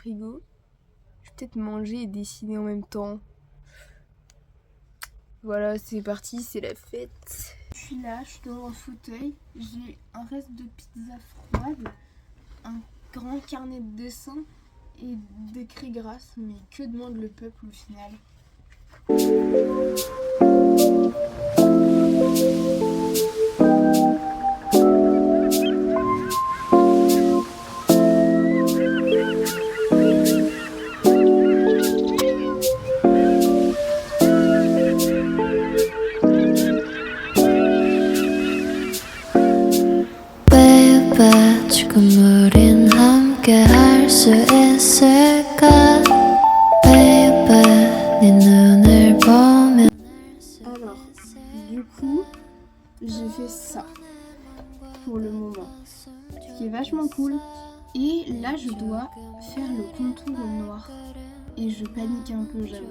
frigo. Je vais peut-être manger et dessiner en même temps. Voilà, c'est parti, c'est la fête. Je suis là, je suis dans un fauteuil. J'ai un reste de pizza froide, un grand carnet de dessin et des craies grasses. Mais que demande le peuple au final? 지금 우린 함께 할 수 있을까 Baby 네 눈을 보면 Alors, du coup, j'ai fait ça pour le moment, ce qui est vachement cool. Et là, je dois faire le contour au noir. Et je panique un peu, j'avoue.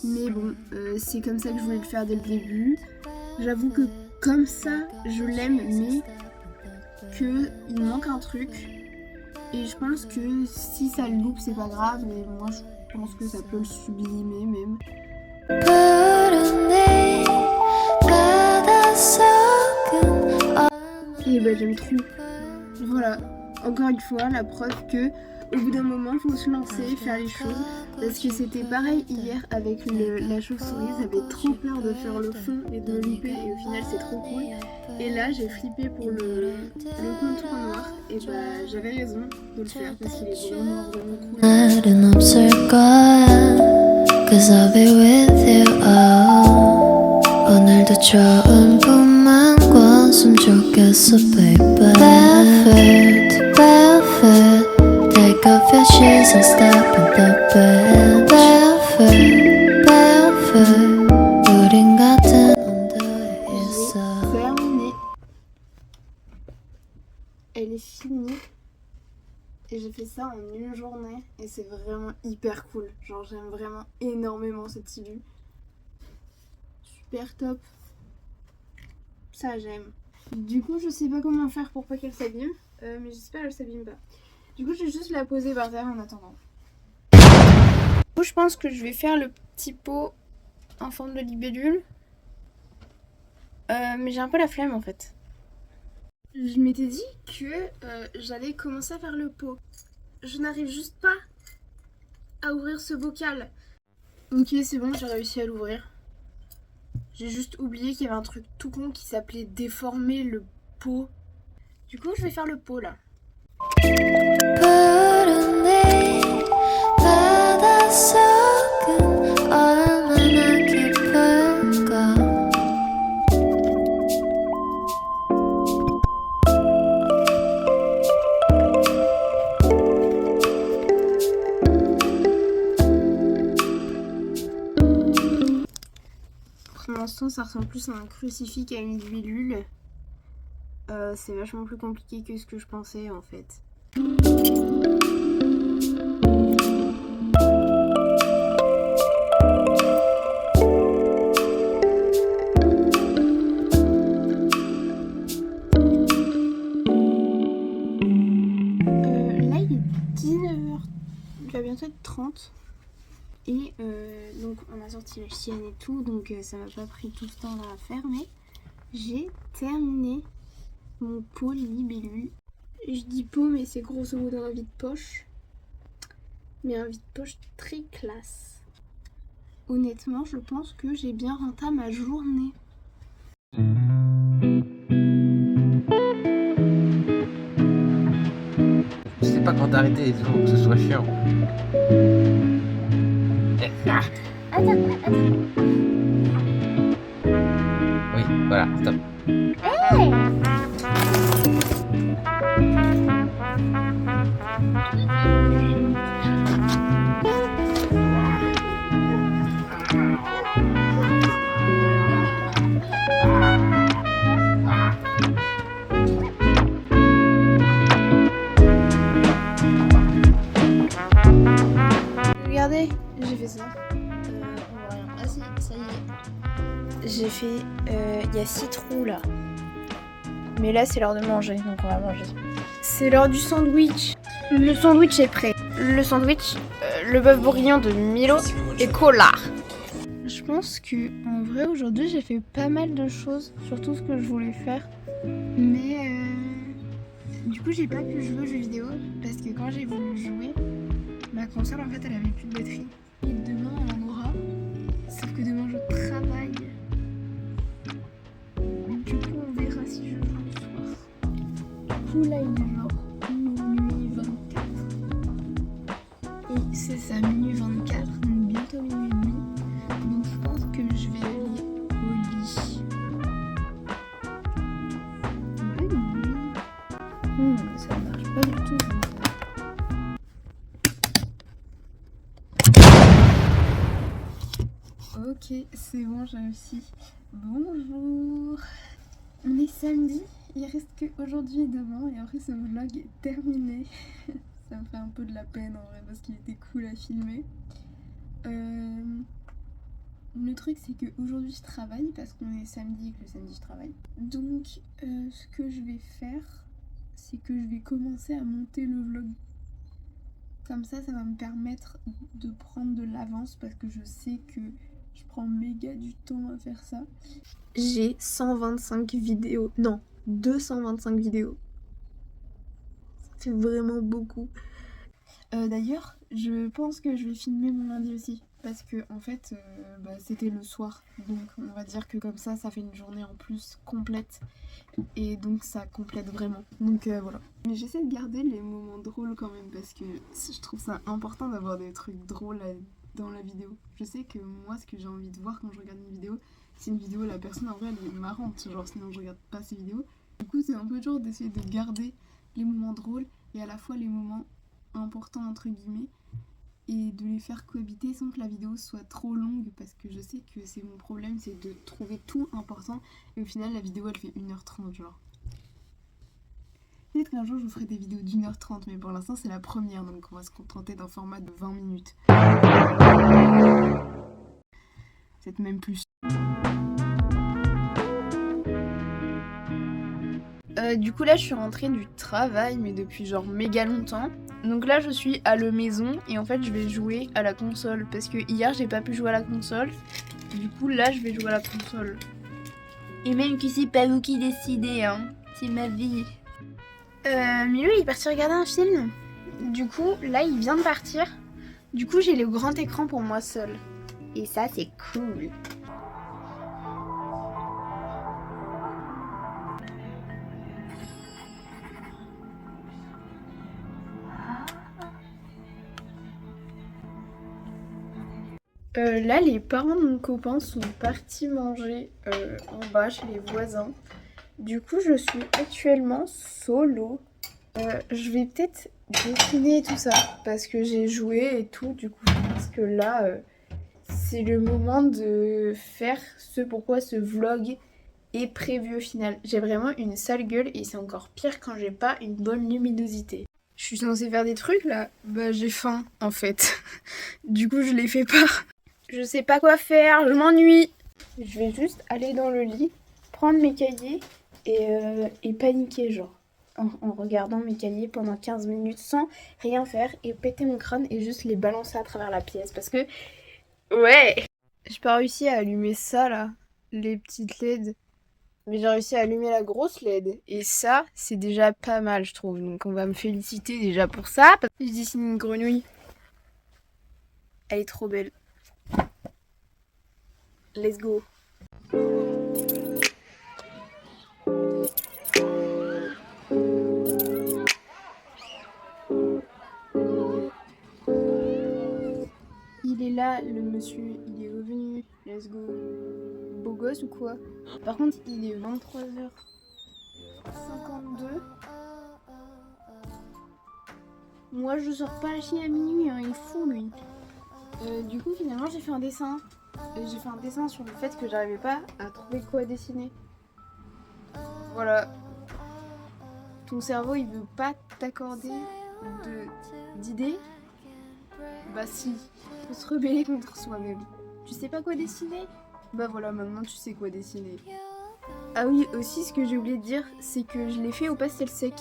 Mais bon, c'est comme ça que je voulais le faire dès le début. J'avoue que comme ça, je l'aime, mais qu'il manque un truc. Et je pense que si ça le loupe, c'est pas grave. Mais moi, je pense que ça peut le sublimer même. Et bah j'aime trop. Voilà, encore une fois, la preuve que au bout d'un moment, faut se lancer, faire les choses. Parce que c'était pareil hier avec la chauve-souris. J'avais trop peur de faire le fond et de louper. Et au final, c'est trop cool. Et là, j'ai flippé pour le contour noir. Et bah j'avais raison de le faire parce qu'il est vraiment cool. Cause I'll be with you 오늘도 좋은 꿈만 꿨으면 좋겠어 baby Barefoot, barefoot Take off your shoes and step in the bed Barefoot, barefoot 우린 같은 온도에 있어 Terminée. Elle est finie. Et j'ai fait ça en une journée et c'est vraiment hyper cool. Genre j'aime vraiment énormément cette tenue. Super top. Ça j'aime. Du coup je sais pas comment faire pour pas qu'elle s'abîme. Mais j'espère qu'elle s'abîme pas. Du coup je vais juste la poser par terre en attendant. Du coup je pense que je vais faire le petit pot en forme de libellule. Mais j'ai un peu la flemme en fait. Je m'étais dit que j'allais commencer à faire le pot. Je n'arrive juste pas à ouvrir ce bocal. Ok, c'est bon, j'ai réussi à l'ouvrir. J'ai juste oublié qu'il y avait un truc tout con qui s'appelait déformer le pot. Du coup, je vais faire le pot là. Pour l'instant, ça ressemble plus à un crucifix qu'à une libellule. C'est vachement plus compliqué que ce que je pensais en fait. Là, il est 19h. Il va bientôt être 30. Et donc on a sorti la chienne et tout, donc ça m'a pas pris tout ce temps là à faire, mais j'ai terminé mon pot libellule. Je dis pot mais c'est grosso modo un vide-poche, mais un vide-poche très classe. Honnêtement je pense que j'ai bien rentré ma journée. Je sais pas quand arrêter les autres, que ce soit chiant. Attends. Oui, voilà, stop. Regardez, j'ai fait ça. On voit rien. Ah si, ça y est. J'ai fait... Il y a 6 trous là. Mais là c'est l'heure de manger, donc on va manger. C'est l'heure du sandwich. Le sandwich est prêt. le sandwich, le bœuf bourguignon de Milo et cola. Je pense que en vrai aujourd'hui j'ai fait pas mal de choses sur tout ce que je voulais faire. Mais du coup j'ai pas pu jouer aux jeux vidéo parce que quand j'ai voulu jouer, ma console en fait elle avait plus de batterie. Et demain on en aura, sauf que demain je travaille. Du coup on verra si je joue ce soir. Du coup là il est genre minuit 24. Et c'est ça, minuit 24, donc bientôt minuit et demi. Donc je pense que je vais aller au lit. Bonne nuit. Ça marche pas du tout. Ok, c'est bon, j'ai réussi. Bonjour. On est samedi, il reste que aujourd'hui et demain et après ce vlog est terminé. Ça me fait un peu de la peine en vrai parce qu'il était cool à filmer. Le truc c'est que aujourd'hui je travaille parce qu'on est samedi et que le samedi je travaille. Donc ce que je vais faire c'est que je vais commencer à monter le vlog. Comme ça va me permettre de prendre de l'avance parce que je sais que je prends méga du temps à faire ça. J'ai 125 vidéos, non 225 vidéos. C'est vraiment beaucoup. D'ailleurs, je pense que je vais filmer mon lundi aussi. Parce que en fait, c'était le soir. Donc on va dire que comme ça fait une journée en plus complète. Et donc ça complète vraiment. Donc voilà. Mais j'essaie de garder les moments drôles quand même. Parce que je trouve ça important d'avoir des trucs drôles dans la vidéo. Je sais que moi, ce que j'ai envie de voir quand je regarde une vidéo, c'est une vidéo, la personne en vrai elle est marrante. Genre sinon je regarde pas ces vidéos. Du coup c'est un peu dur d'essayer de garder les moments drôles et à la fois les moments importants entre guillemets et de les faire cohabiter sans que la vidéo soit trop longue parce que je sais que c'est mon problème, c'est de trouver tout important et au final la vidéo elle fait 1h30 genre. Peut-être qu'un jour je vous ferai des vidéos d'1h30 mais pour l'instant c'est la première donc on va se contenter d'un format de 20 minutes. Peut-être même plus. Du coup là je suis rentrée du travail mais depuis genre méga longtemps. Donc là je suis à la maison et en fait je vais jouer à la console parce que hier j'ai pas pu jouer à la console. Du coup là je vais jouer à la console. Et même que c'est pas vous qui décidez hein, c'est ma vie. Milo il est parti regarder un film. Du coup là il vient de partir. Du coup j'ai le grand écran pour moi seule. Et ça c'est cool. Là, les parents de mon copain sont partis manger en bas chez les voisins. Du coup, je suis actuellement solo. Je vais peut-être dessiner tout ça parce que j'ai joué et tout. Du coup, je pense que là, c'est le moment de faire ce pourquoi ce vlog est prévu au final. J'ai vraiment une sale gueule et c'est encore pire quand j'ai pas une bonne luminosité. Je suis censée faire des trucs là. Bah, j'ai faim en fait. Du coup, je les fais pas. Je sais pas quoi faire, je m'ennuie. Je vais juste aller dans le lit, prendre mes cahiers et paniquer genre. En regardant mes cahiers pendant 15 minutes sans rien faire et péter mon crâne et juste les balancer à travers la pièce. Parce que... Ouais. J'ai pas réussi à allumer ça là, les petites LED. Mais j'ai réussi à allumer la grosse LED. Et ça, c'est déjà pas mal je trouve. Donc on va me féliciter déjà pour ça. Je dessine une grenouille. Elle est trop belle. Let's go. Il est là, le monsieur, il est revenu. Let's go. Beau gosse ou quoi? Par contre, il est 23h52. Moi, je sors pas la chine à minuit, hein, il est fou lui. Du coup, finalement, j'ai fait un dessin. J'ai fait un dessin sur le fait que j'arrivais pas à trouver quoi dessiner. Voilà. Ton cerveau, il veut pas t'accorder d'idées. Bah si, faut se rebeller contre soi-même. Tu sais pas quoi dessiner? Bah voilà, maintenant tu sais quoi dessiner. Ah oui, aussi ce que j'ai oublié de dire, c'est que je l'ai fait au pastel sec.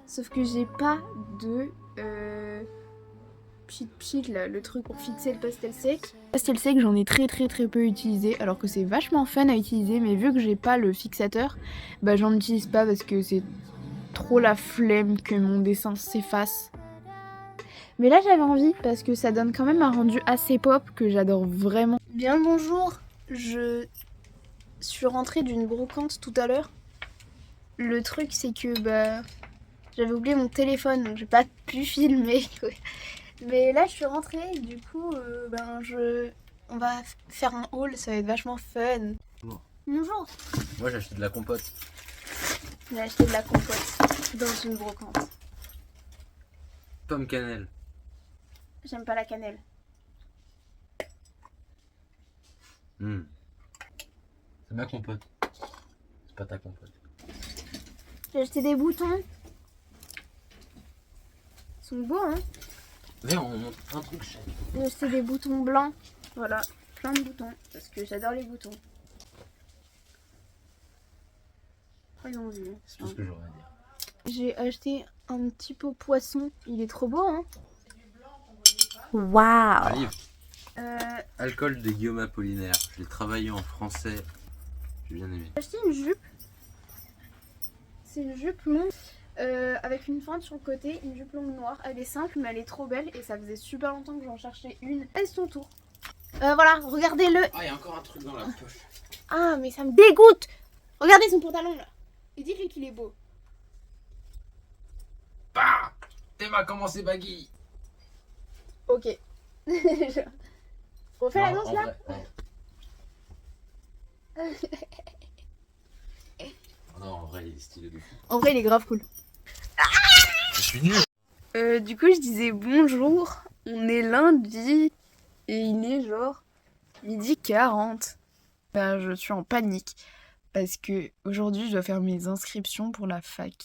Sauf que j'ai pas de pchit là, le truc pour fixer le pastel sec. Le pastel sec, j'en ai très peu utilisé, alors que c'est vachement fun à utiliser, mais vu que j'ai pas le fixateur, bah j'en utilise pas parce que c'est trop la flemme que mon dessin s'efface. Mais là j'avais envie parce que ça donne quand même un rendu assez pop que j'adore vraiment. Bien le bonjour, je suis rentrée d'une brocante tout à l'heure. Le truc c'est que bah j'avais oublié mon téléphone donc j'ai pas pu filmer. Mais là je suis rentrée, du coup on va faire un haul, ça va être vachement fun. Bonjour. Bonjour. Moi j'ai acheté de la compote. J'ai acheté de la compote dans une brocante. Pomme cannelle. J'aime pas la cannelle. C'est ma compote. C'est pas ta compote. J'ai acheté des boutons. Ils sont beaux hein. Viens, on montre un truc chez. J'ai acheté des boutons blancs. Voilà, plein de boutons. Parce que j'adore les boutons. Voyons vu. C'est tout ce que j'aurais à dire. J'ai acheté un petit pot poisson. Il est trop beau hein. Un Waouh. livre. Alcool de Guillaume Apollinaire. Je l'ai travaillé en français. J'ai bien aimé. J'ai acheté une jupe. C'est une jupe longue avec une fente sur le côté, une jupe longue noire. Elle est simple mais elle est trop belle et ça faisait super longtemps que j'en cherchais une. C'est son tour. Voilà, regardez-le. Ah, il y a encore un truc dans la poche. Ah mais ça me dégoûte. Regardez son pantalon là. Et dites-lui qu'il est beau. Bah, Théma, comment c'est baggy? Ok. On fait l'annonce là vrai, ouais. Oh non, en vrai, il est stylé de fou. En vrai il est grave cool. Je suis nul. Du coup je disais bonjour. On est lundi. Et il est genre 12h40. Ben, je suis en panique. Parce que aujourd'hui je dois faire mes inscriptions pour la fac.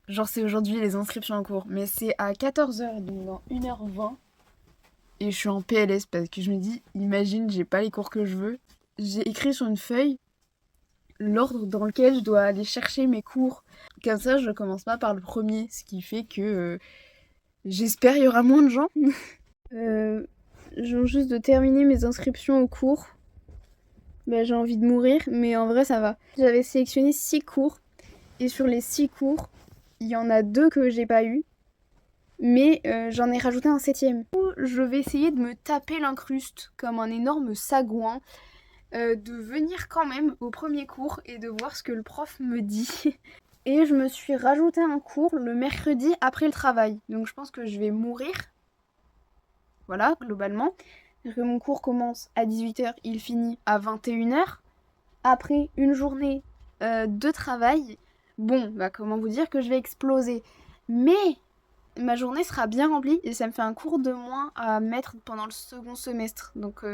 Genre c'est aujourd'hui les inscriptions en cours. Mais c'est à 14h, donc dans 1h20. Et je suis en PLS parce que je me dis, imagine, j'ai pas les cours que je veux. J'ai écrit sur une feuille l'ordre dans lequel je dois aller chercher mes cours. Comme ça, je commence pas par le premier. Ce qui fait que j'espère il y aura moins de gens. Je viens juste de terminer mes inscriptions au cours. Ben, j'ai envie de mourir, mais en vrai ça va. J'avais sélectionné 6 cours. Et sur les 6 cours, il y en a 2 que j'ai pas eu. Mais j'en ai rajouté un 7e. Je vais essayer de me taper l'incruste comme un énorme sagouin. De venir quand même au premier cours et de voir ce que le prof me dit. Et je me suis rajouté un cours le mercredi après le travail. Donc je pense que je vais mourir. Voilà, globalement. Que mon cours commence à 18h, il finit à 21h. Après une journée de travail, bon, bah comment vous dire que je vais exploser. Mais ma journée sera bien remplie et ça me fait un cours de moins à mettre pendant le second semestre. Donc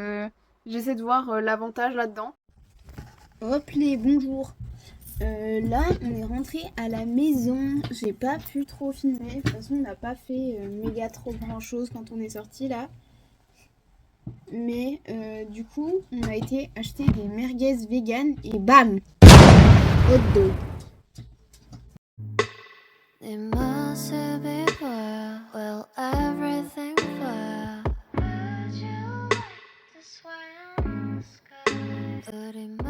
j'essaie de voir l'avantage là-dedans. Hop les bonjour. Là on est rentré à la maison. J'ai pas pu trop filmer. De toute façon on n'a pas fait méga trop grand chose quand on est sorti là. Mais du coup on a été acheter des merguez vegan et bam, hot dog. It must have been well, everything well. Would you like to swim? But it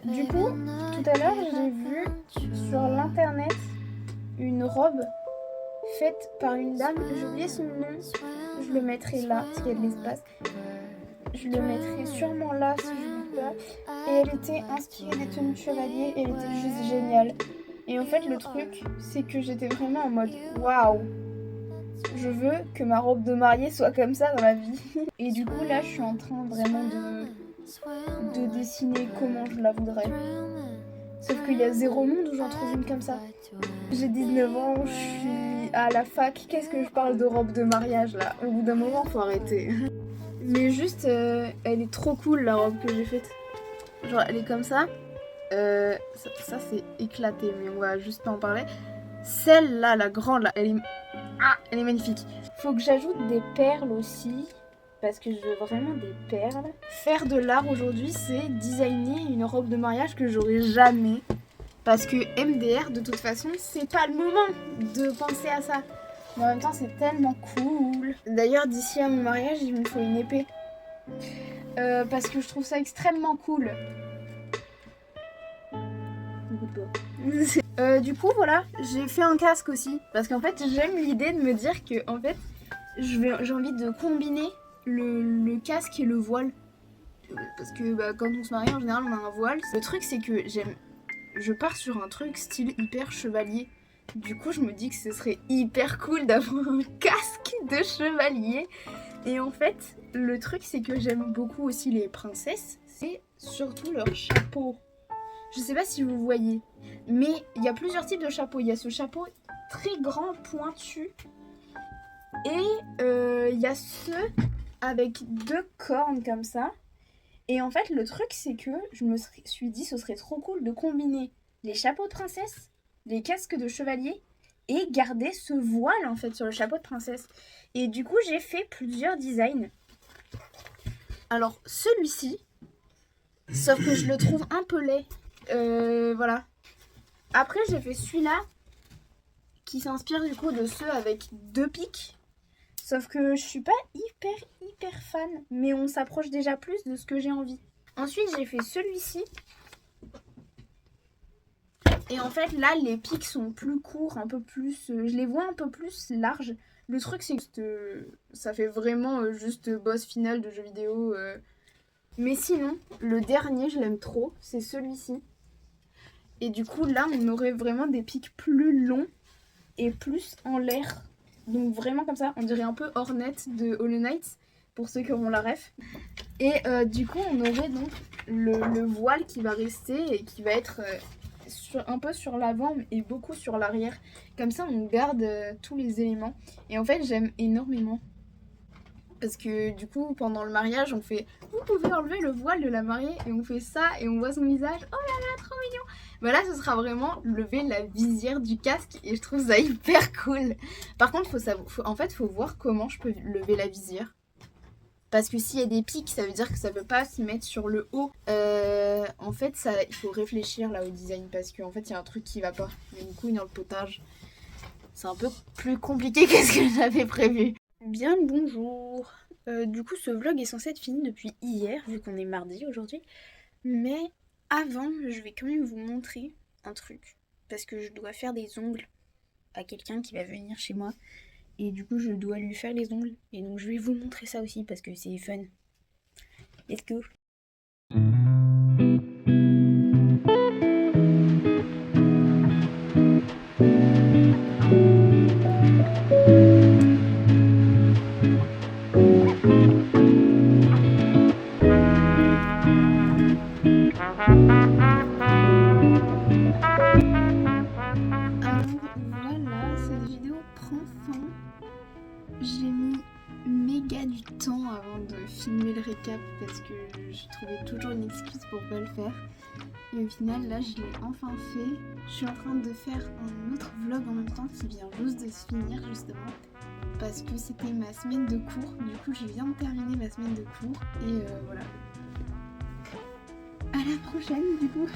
Du coup, tout à l'heure, j'ai vu sur l'internet une robe faite par une dame. J'ai oublié son nom. Je le mettrai là, parce qu'il y a de l'espace. Je le mettrai sûrement là, si je n'oublie pas. Et elle était inspirée des tenues de chevalier. Et elle était juste géniale. Et en fait, le truc, c'est que j'étais vraiment en mode waouh, je veux que ma robe de mariée soit comme ça dans la vie. Et du coup, là, je suis en train vraiment de dessiner comment je la voudrais. Sauf qu'il y a 0 monde où j'en trouve une comme ça. J'ai 19 ans, je suis à la fac. Qu'est-ce que je parle de robe de mariage là? Au bout d'un moment, faut arrêter. Mais juste, elle est trop cool la robe que j'ai faite. Genre, elle est comme ça. Ça c'est éclaté, mais on va juste pas en parler. Celle-là, la grande là, elle est magnifique. Faut que j'ajoute des perles aussi. Parce que je veux vraiment des perles. Faire de l'art aujourd'hui, c'est designer une robe de mariage que j'aurais jamais. Parce que MDR, de toute façon, c'est pas le moment de penser à ça. Mais en même temps, c'est tellement cool. D'ailleurs, d'ici à mon mariage, il me faut une épée. Parce que je trouve ça extrêmement cool. Du coup, voilà, j'ai fait un casque aussi. Parce qu'en fait, j'aime l'idée de me dire que, en fait, j'ai envie de combiner le casque et le voile. Parce que quand on se marie, en général, on a un voile. Le truc, c'est que je pars sur un truc style hyper chevalier. Du coup, je me dis que ce serait hyper cool d'avoir un casque de chevalier. Et en fait, le truc, c'est que j'aime beaucoup aussi les princesses. C'est surtout leur chapeau. Je sais pas si vous voyez, mais il y a plusieurs types de chapeaux. Il y a ce chapeau très grand, pointu. Et il y a ceux avec 2 cornes comme ça. Et en fait, le truc, c'est que je me suis dit ce serait trop cool de combiner les chapeaux de princesse, les casques de chevalier et garder ce voile en fait sur le chapeau de princesse. Et du coup, j'ai fait plusieurs designs. Alors, celui-ci, sauf que je le trouve un peu laid. Voilà. Après, j'ai fait celui-là qui s'inspire du coup de ceux avec 2 pics. Sauf que je suis pas hyper fan, mais on s'approche déjà plus de ce que j'ai envie. Ensuite, j'ai fait celui-ci. Et en fait, là, les pics sont plus courts, un peu plus... je les vois un peu plus larges. Le truc, c'est que ça fait vraiment juste boss final de jeu vidéo. Mais sinon, le dernier, je l'aime trop. C'est celui-ci. Et du coup, là, on aurait vraiment des pics plus longs et plus en l'air. Donc vraiment comme ça, on dirait un peu Hornet de Hollow Knight, pour ceux qui auront la ref. Et du coup, on aurait donc le voile qui va rester et qui va être un peu sur l'avant et beaucoup sur l'arrière. Comme ça, on garde tous les éléments. Et en fait, j'aime énormément. Parce que du coup, pendant le mariage, on fait « Vous pouvez enlever le voile de la mariée » et on fait ça et on voit son visage. Oh là là, trop mignon. Bah là, ce sera vraiment lever la visière du casque et je trouve ça hyper cool. Par contre, faut voir comment je peux lever la visière. Parce que s'il y a des pics, ça veut dire que ça peut pas se mettre sur le haut. En fait, il faut réfléchir là au design parce qu'en fait, il y a un truc qui va pas. Il y a une couille dans le potage. C'est un peu plus compliqué que ce que j'avais prévu. Bien le bonjour. Du coup, ce vlog est censé être fini depuis hier, vu qu'on est mardi aujourd'hui. Mais avant, je vais quand même vous montrer un truc. Parce que je dois faire des ongles à quelqu'un qui va venir chez moi. Et du coup, je dois lui faire les ongles. Et donc, je vais vous montrer ça aussi parce que c'est fun. Let's go. Voilà, cette vidéo prend fin. J'ai mis méga du temps avant de filmer le récap parce que je trouvais toujours une excuse pour pas le faire. Et au final, là, je l'ai enfin fait. Je suis en train de faire un autre vlog en même temps qui vient juste de se finir justement parce que c'était ma semaine de cours. Du coup, je viens de terminer ma semaine de cours et voilà. À la prochaine du coup.